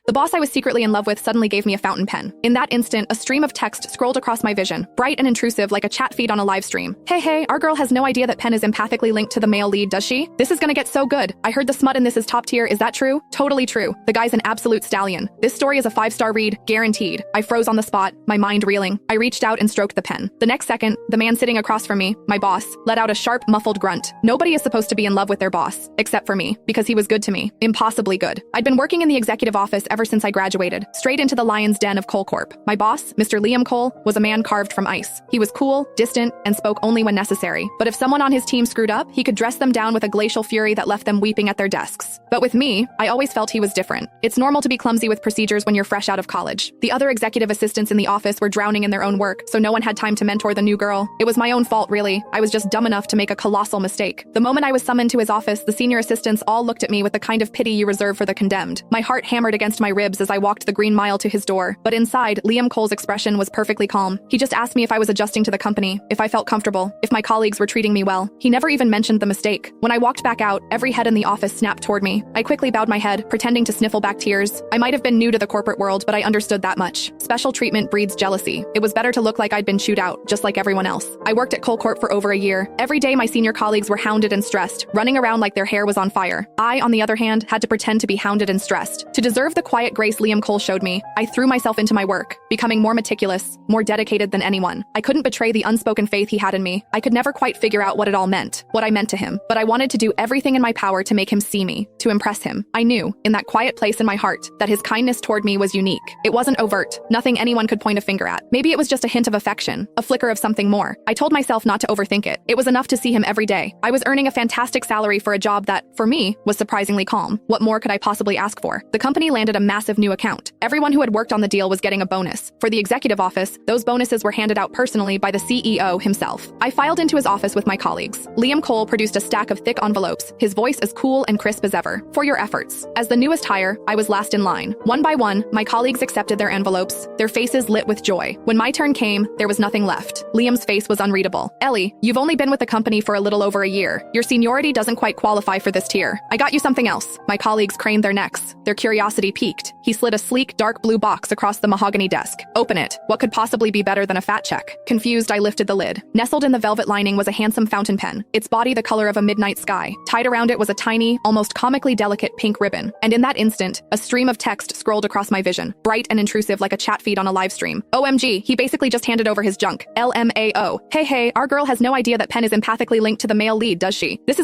The boss I was secretly in love with suddenly gave me a fountain pen. In that instant, a stream of text scrolled across my vision, bright and intrusive like a chat feed on a live stream. Hey, our girl has no idea that pen is empathically linked to the male lead, does she? This is gonna get so good. I heard the smut in this is top tier, is that true? Totally true. The guy's an absolute stallion. This story is a 5-star read, guaranteed. I froze on the spot, my mind reeling. I reached out and stroked the pen. The next second, the man sitting across from me, my boss, let out a sharp, muffled grunt. Nobody is supposed to be in love with their boss, except for me, because he was good to me. Impossibly good. I'd been working in the executive office ever since I graduated, straight into the lion's den of Cole Corp. My boss, Mr. Liam Cole, was a man carved from ice. He was cool, distant, and spoke only when necessary. But if someone on his team screwed up, he could dress them down with a glacial fury that left them weeping at their desks. But with me, I always felt he was different. It's normal to be clumsy with procedures when you're fresh out of college. The other executive assistants in the office were drowning in their own work, so no one had time to mentor the new girl. It was my own fault, really. I was just dumb enough to make a colossal mistake. The moment I was summoned to his office, the senior assistants all looked at me with the kind of pity you reserve for the condemned. My heart hammered against my ribs as I walked the green mile to his door. But inside, Liam Cole's expression was perfectly calm. He just asked me if I was adjusting to the company, if I felt comfortable, if my colleagues were treating me well. He never even mentioned the mistake. When I walked back out, every head in the office snapped toward me. I quickly bowed my head, pretending to sniffle back tears. I might have been new to the corporate world, but I understood that much. Special treatment breeds jealousy. It was better to look like I'd been chewed out, just like everyone else. I worked at Cole Corp for over a year. Every day my senior colleagues were hounded and stressed, running around like their hair was on fire. I, on the other hand, had to pretend to be hounded and stressed. To deserve the quiet grace Liam Cole showed me, I threw myself into my work, becoming more meticulous, more dedicated than anyone. I couldn't betray the unspoken faith he had in me. I could never quite figure out what it all meant, what I meant to him, but I wanted to do everything in my power to make him see me, to impress him. I knew, in that quiet place in my heart, that his kindness toward me was unique. It wasn't overt, nothing anyone could point a finger at. Maybe it was just a hint of affection, a flicker of something more. I told myself not to overthink it. It was enough to see him every day. I was earning a fantastic salary for a job that, for me, was surprisingly calm. What more could I possibly ask for? The company landed a massive new account. Everyone who had worked on the deal was getting a bonus. For the executive office, those bonuses were handed out personally by the CEO himself. I filed into his office with my colleagues. Liam Cole produced a stack of thick envelopes, his voice as cool and crisp as ever. For your efforts. As the newest hire, I was last in line. One by one, my colleagues accepted their envelopes, their faces lit with joy. When my turn came, there was nothing left. Liam's face was unreadable. Ellie, you've only been with the company for a little over a year. Your seniority doesn't quite qualify for this tier. I got you something else. My colleagues craned their necks. Their curiosity piqued. He slid a sleek, dark blue box across the mahogany desk. Open it. What could possibly be better than a fat check? Confused, I lifted the lid. Nestled in the velvet lining was a handsome fountain pen, its body the color of a midnight sky. Tied around it was a tiny, almost comically delicate pink ribbon. And in that instant, a stream of text scrolled across my vision, bright and intrusive like a chat feed on a live stream. OMG, he basically just handed over his junk. LMAO. Hey, our girl has no idea that pen is empathically linked to the male lead, does she? This is